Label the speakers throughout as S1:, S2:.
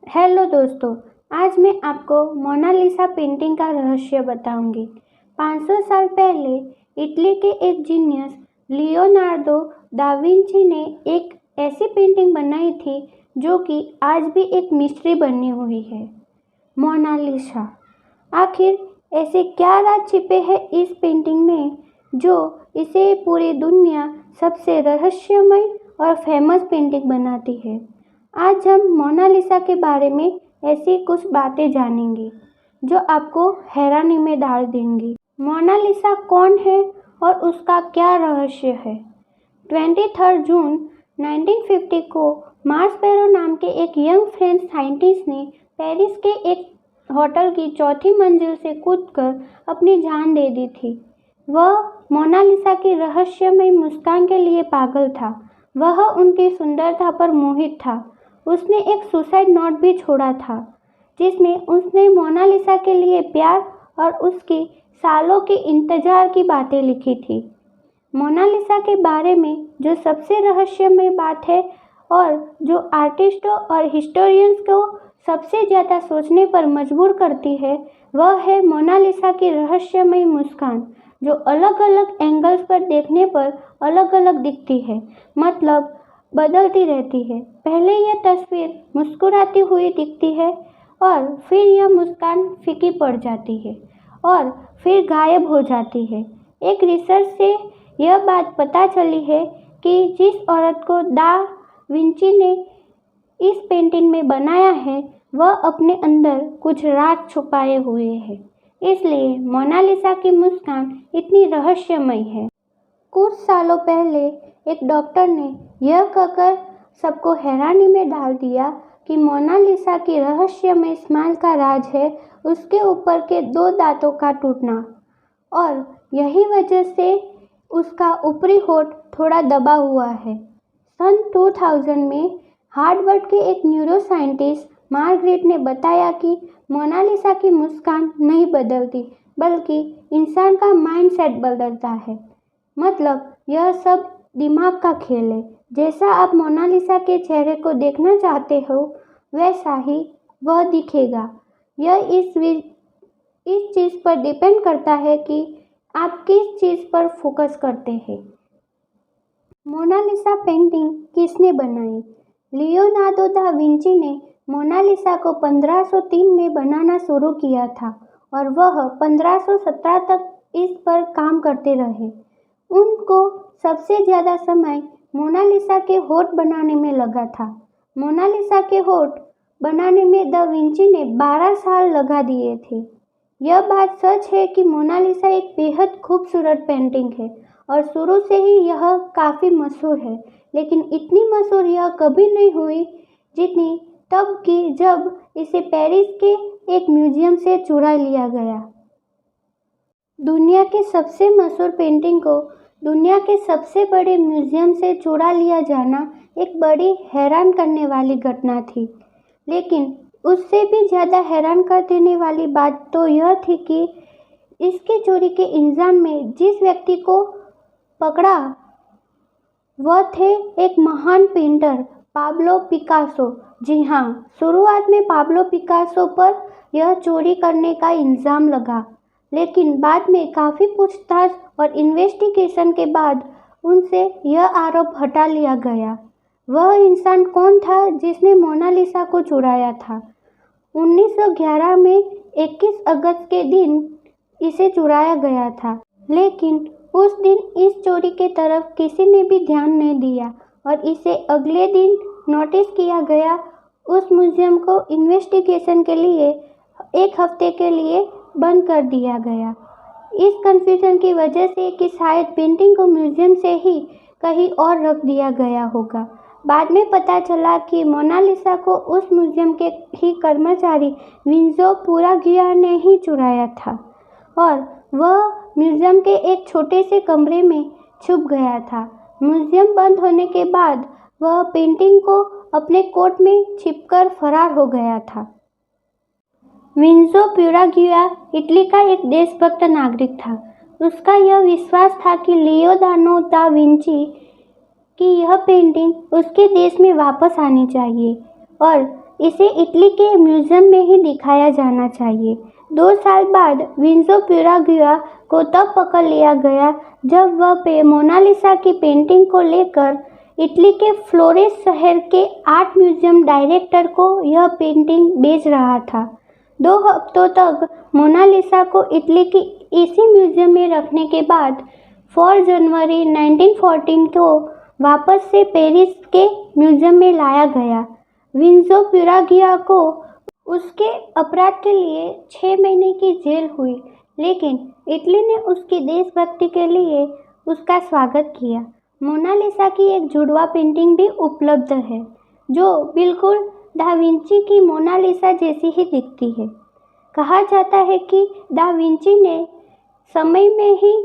S1: Hello दोस्तों, आज मैं आपको मोनालिसा पेंटिंग का रहस्य बताऊंगी। 500 साल पहले इटली के एक जीनियस लियोनार्डो दा विंची ने एक ऐसी पेंटिंग बनाई थी जो कि आज भी एक मिस्ट्री बनी हुई है, मोनालिसा। आखिर ऐसे क्या राज छिपे हैं इस पेंटिंग में जो इसे पूरी दुनिया सबसे रहस्यमय और फेमस पेंटिंग बनाती है। आज हम मोनालिसा के बारे में ऐसी कुछ बातें जानेंगे जो आपको हैरानी में डाल देंगी। मोनालिसा कौन है और उसका क्या रहस्य है? 23 जून 1950 को मार्स नाम के एक यंग फ्रेंच साइंटिस्ट ने पेरिस के एक होटल की चौथी मंजिल से कूदकर अपनी जान दे दी थी। वह मोनालिसा की रहस्यमय मुस्कान के लिए पागल था। वह उनकी सुंदरता पर मोहित था। उसने एक सुसाइड नोट भी छोड़ा था जिसमें उसने मोनालिसा के लिए प्यार और उसकी सालों के इंतजार की बातें लिखी थी। मोनालिसा के बारे में जो सबसे रहस्यमय बात है और जो आर्टिस्टों और हिस्टोरियंस को सबसे ज़्यादा सोचने पर मजबूर करती है, वह है मोनालिसा की रहस्यमय मुस्कान, जो अलग अलग एंगल्स पर देखने पर अलग अलग दिखती है, मतलब बदलती रहती है। पहले यह तस्वीर मुस्कुराती हुई दिखती है और फिर यह मुस्कान फीकी पड़ जाती है और फिर गायब हो जाती है। एक रिसर्च से यह बात पता चली है कि जिस औरत को दा विंची ने इस पेंटिंग में बनाया है, वह अपने अंदर कुछ राज छुपाए हुए है। इसलिए मोनालिसा की मुस्कान इतनी रहस्यमय है। कुछ सालों पहले एक डॉक्टर ने यह कहकर सबको हैरानी में डाल दिया कि मोनालिसा की रहस्यमय स्माइल का राज है उसके ऊपर के 2 दांतों का टूटना, और यही वजह से उसका ऊपरी होठ थोड़ा दबा हुआ है। सन 2000 में हार्वर्ड के एक न्यूरोसाइंटिस्ट मार्गरेट ने बताया कि मोनालिसा की मुस्कान नहीं बदलती, बल्कि इंसान का माइंडसेट बदलता है। मतलब यह सब दिमाग का खेल है। जैसा आप मोनालिसा के चेहरे को देखना चाहते हो, वैसा ही वह दिखेगा। यह इस चीज़ पर डिपेंड करता है कि आप किस चीज़ पर फोकस करते हैं। मोनालिसा पेंटिंग किसने बनाई? लियोनार्डो दा विंची ने मोनालिसा को 1503 में बनाना शुरू किया था और वह 1517 तक इस पर काम करते रहे। उनको सबसे ज़्यादा समय मोनालिसा के होठ बनाने में लगा था। मोनालिसा के होठ बनाने में दा विंची ने 12 साल लगा दिए थे। यह बात सच है कि मोनालिसा एक बेहद खूबसूरत पेंटिंग है और शुरू से ही यह काफ़ी मशहूर है, लेकिन इतनी मशहूर यह कभी नहीं हुई जितनी तब की जब इसे पेरिस के एक म्यूजियम से चुरा लिया गया। दुनिया की सबसे मशहूर पेंटिंग को दुनिया के सबसे बड़े म्यूजियम से चुरा लिया जाना एक बड़ी हैरान करने वाली घटना थी। लेकिन उससे भी ज़्यादा हैरान कर देने वाली बात तो यह थी कि इसकी चोरी के इल्ज़ाम में जिस व्यक्ति को पकड़ा, वह थे एक महान पेंटर पाब्लो पिकासो। जी हाँ, शुरुआत में पाब्लो पिकासो पर यह चोरी करने का इल्ज़ाम लगा, लेकिन बाद में काफ़ी पूछताछ और इन्वेस्टिगेशन के बाद उनसे यह आरोप हटा लिया गया। वह इंसान कौन था जिसने मोनालिसा को चुराया था? 1911 में 21 अगस्त के दिन इसे चुराया गया था, लेकिन उस दिन इस चोरी के तरफ किसी ने भी ध्यान नहीं दिया और इसे अगले दिन नोटिस किया गया। उस म्यूजियम को इन्वेस्टिगेशन के लिए 1 हफ्ते के लिए बंद कर दिया गया, इस कन्फ्यूजन की वजह से कि शायद पेंटिंग को म्यूजियम से ही कहीं और रख दिया गया होगा। बाद में पता चला कि मोनालिसा को उस म्यूजियम के ही कर्मचारी विंजो पुरागिया ने ही चुराया था और वह म्यूजियम के एक छोटे से कमरे में छुप गया था। म्यूजियम बंद होने के बाद वह पेंटिंग को अपने कोट में छिपकर फरार हो गया था। विंजो पुरागिया इटली का एक देशभक्त नागरिक था। उसका यह विश्वास था कि लियोनार्डो दा विंची की यह पेंटिंग उसके देश में वापस आनी चाहिए और इसे इटली के म्यूजियम में ही दिखाया जाना चाहिए। 2 साल बाद विंसो पिरागिया को तब पकड़ लिया गया जब वह मोनालिसा की पेंटिंग को लेकर इटली के फ्लोरेंस शहर के आर्ट म्यूजियम डायरेक्टर को यह पेंटिंग बेच रहा था। 2 हफ्तों तक मोनालिसा को इटली की इसी म्यूजियम में रखने के बाद 4 जनवरी 1914 को वापस से पेरिस के म्यूजियम में लाया गया। विंसो पिरागिया को उसके अपराध के लिए 6 महीने की जेल हुई, लेकिन इटली ने उसकी देशभक्ति के लिए उसका स्वागत किया। मोनालिसा की एक जुड़वा पेंटिंग भी उपलब्ध है, जो बिल्कुल दा विंची की मोनालिसा जैसी ही दिखती है। कहा जाता है कि दा विंची ने समय में ही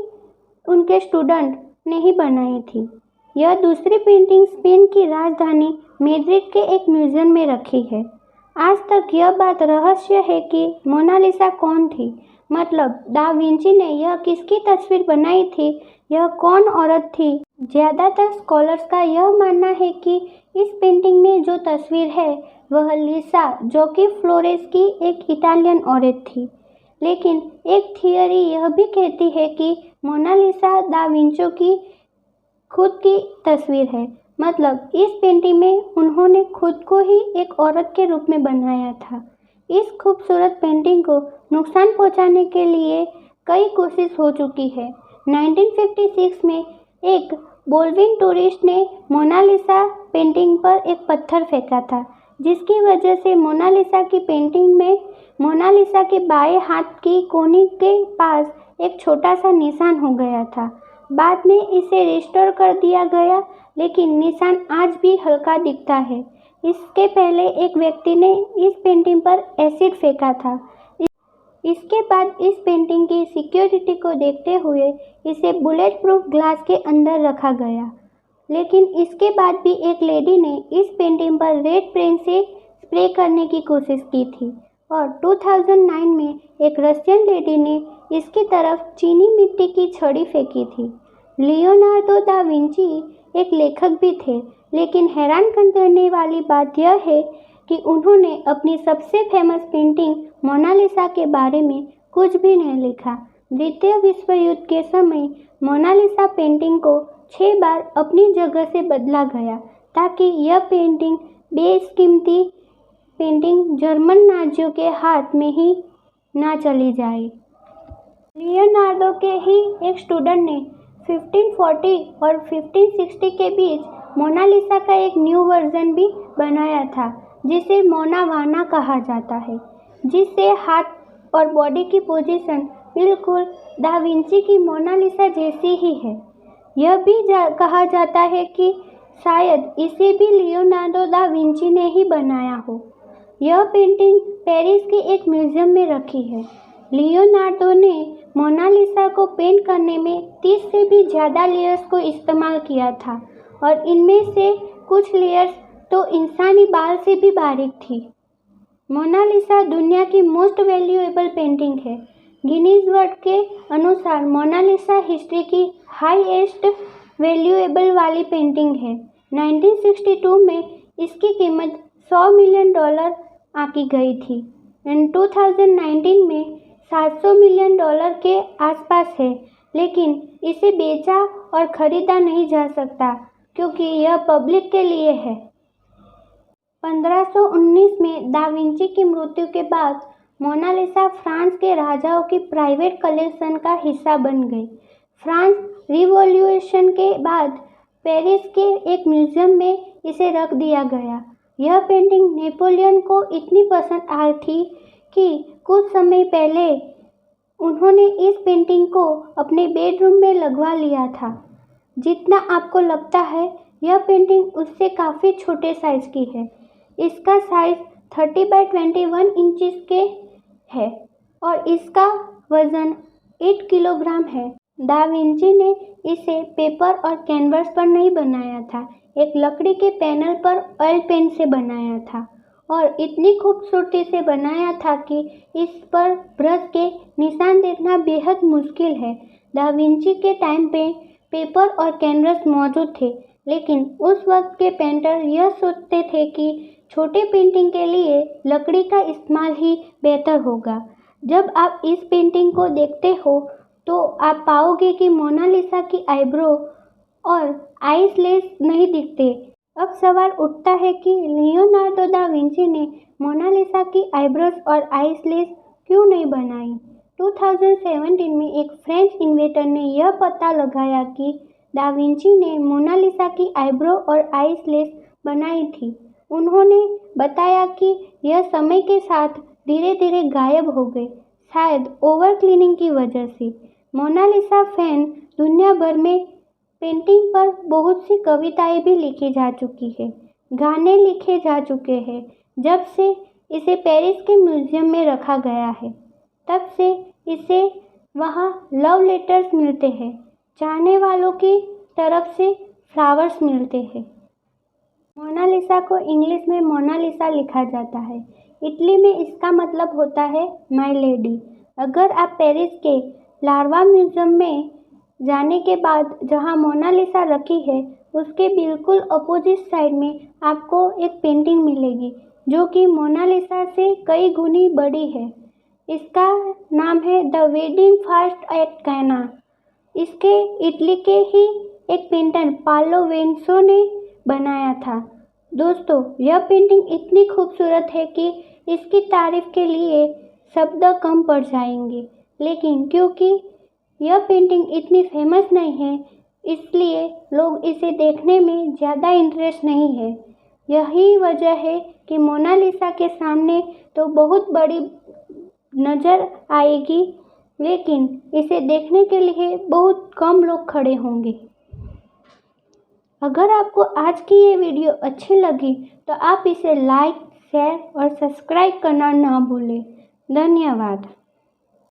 S1: उनके स्टूडेंट ने ही बनाई थी। यह दूसरी पेंटिंग स्पेन की राजधानी मैड्रिड के एक म्यूजियम में रखी है। आज तक यह बात रहस्य है कि मोनालिसा कौन थी, मतलब दा विंची ने यह किसकी तस्वीर बनाई थी, यह कौन औरत थी। ज़्यादातर स्कॉलर्स का यह मानना है कि इस पेंटिंग में जो तस्वीर है वह लिसा, जो कि फ्लोरेंस की एक इटालियन औरत थी। लेकिन एक थियरी यह भी कहती है कि मोनालिसा दा विंची की खुद की तस्वीर है, मतलब इस पेंटिंग में उन्होंने खुद को ही एक औरत के रूप में बनाया था। इस खूबसूरत पेंटिंग को नुकसान पहुंचाने के लिए कई कोशिश हो चुकी है। 1956 में एक बोल्विन टूरिस्ट ने मोनालिसा पेंटिंग पर एक पत्थर फेंका था, जिसकी वजह से मोनालिसा की पेंटिंग में मोनालिसा के बाएं हाथ की कोहनी के पास एक छोटा सा निशान हो गया था। बाद में इसे रिस्टोर कर दिया गया, लेकिन निशान आज भी हल्का दिखता है। इसके पहले एक व्यक्ति ने इस पेंटिंग पर एसिड फेंका था। इसके बाद इस पेंटिंग की सिक्योरिटी को देखते हुए इसे बुलेट प्रूफ ग्लास के अंदर रखा गया, लेकिन इसके बाद भी एक लेडी ने इस पेंटिंग पर रेड पेंट से स्प्रे करने की कोशिश की थी और 2009 में एक रशियन लेडी ने इसकी तरफ चीनी मिट्टी की छड़ी फेंकी थी। लियोनार्डो दा विंची एक लेखक भी थे, लेकिन हैरान करने वाली बात यह है कि उन्होंने अपनी सबसे फेमस पेंटिंग मोनालिसा के बारे में कुछ भी नहीं लिखा। द्वितीय विश्व युद्ध के समय मोनालिसा पेंटिंग को 6 बार अपनी जगह से बदला गया ताकि यह पेंटिंग बेशकीमती पेंटिंग जर्मन नाजियों के हाथ में ही ना चली जाए। लियोनार्डो के ही एक स्टूडेंट ने 1540 और 1560 के बीच मोनालिसा का एक न्यू वर्जन भी बनाया था, जिसे मोना वाना कहा जाता है, जिससे हाथ और बॉडी की पोजीशन बिल्कुल दा विंची की मोनालिसा जैसी ही है। यह भी कहा जाता है कि शायद इसे भी लियोनार्डो दा विंची ने ही बनाया हो। यह पेंटिंग पेरिस के एक म्यूजियम में रखी है। लियोनार्डो ने मोनालिसा को पेंट करने में 30 से भी ज़्यादा लेयर्स को इस्तेमाल किया था और इनमें से कुछ लेयर्स तो इंसानी बाल से भी बारीक थी। मोनालिसा दुनिया की मोस्ट वैल्यूएबल पेंटिंग है। गिनीज वर्ल्ड के अनुसार मोनालिसा हिस्ट्री की हाईएस्ट वैल्यूएबल वाली पेंटिंग है। 1962 में इसकी कीमत $100 मिलियन आंकी गई थी एंड 2019 में $700 मिलियन के आसपास है, लेकिन इसे बेचा और ख़रीदा नहीं जा सकता क्योंकि यह पब्लिक के लिए है। 1519 में दा विंची की मृत्यु के बाद मोनालिसा फ्रांस के राजाओं की प्राइवेट कलेक्शन का हिस्सा बन गई। फ्रांस रिवॉल्यूशन के बाद पेरिस के एक म्यूजियम में इसे रख दिया गया। यह पेंटिंग नेपोलियन को इतनी पसंद आई थी कि कुछ समय पहले उन्होंने इस पेंटिंग को अपने बेडरूम में लगवा लिया था। जितना आपको लगता है यह पेंटिंग उससे काफ़ी छोटे साइज़ की है। इसका साइज़ 30 बाय 21 इंचेस के है और इसका वज़न 8 किलोग्राम है। दा विंची ने इसे पेपर और कैनवस पर नहीं बनाया था, एक लकड़ी के पैनल पर ऑयल पेंट से बनाया था और इतनी खूबसूरती से बनाया था कि इस पर ब्रश के निशान देखना बेहद मुश्किल है। दा विंची के टाइम पे पेपर और कैनवस मौजूद थे, लेकिन उस वक्त के पेंटर यह सोचते थे कि छोटे पेंटिंग के लिए लकड़ी का इस्तेमाल ही बेहतर होगा। जब आप इस पेंटिंग को देखते हो तो आप पाओगे कि मोनालिसा की आईब्रो और आईलैश नहीं दिखते। अब सवाल उठता है कि लियोनार्डो दा विंची ने मोनालिसा की आईब्रोज और आईलैश क्यों नहीं बनाई। 2017 में एक फ्रेंच इन्वेंटर ने यह पता लगाया कि दा विंची ने मोनालिसा की आईब्रो और आईलैश बनाई थी। उन्होंने बताया कि यह समय के साथ धीरे धीरे गायब हो गए, शायद ओवर क्लीनिंग की वजह से। मोनालिसा फैन दुनिया भर में पेंटिंग पर बहुत सी कविताएं भी लिखी जा चुकी है, गाने लिखे जा चुके हैं। जब से इसे पेरिस के म्यूजियम में रखा गया है, तब से इसे वहाँ लव लेटर्स मिलते हैं, चाहने वालों की तरफ से फ्लावर्स मिलते हैं। मोनालिसा को इंग्लिश में मोनालिसा लिखा जाता है। इटली में इसका मतलब होता है माय लेडी। अगर आप पेरिस के लार्वा म्यूजियम में जाने के बाद जहां मोनालिसा रखी है, उसके बिल्कुल अपोजिट साइड में आपको एक पेंटिंग मिलेगी जो कि मोनालिसा से कई गुनी बड़ी है। इसका नाम है द वेडिंग फास्ट एट कैना। इसके इटली के ही एक पेंटर पालो वेंसो ने बनाया था। दोस्तों, यह पेंटिंग इतनी खूबसूरत है कि इसकी तारीफ के लिए शब्द कम पड़ जाएंगे, लेकिन क्योंकि यह पेंटिंग इतनी फेमस नहीं है, इसलिए लोग इसे देखने में ज़्यादा इंटरेस्ट नहीं है। यही वजह है कि मोनालिसा के सामने तो बहुत बड़ी नज़र आएगी, लेकिन इसे देखने के लिए बहुत कम लोग खड़े होंगे। अगर आपको आज की ये वीडियो अच्छी लगी तो आप इसे लाइक, शेयर और सब्सक्राइब करना ना भूलें। धन्यवाद।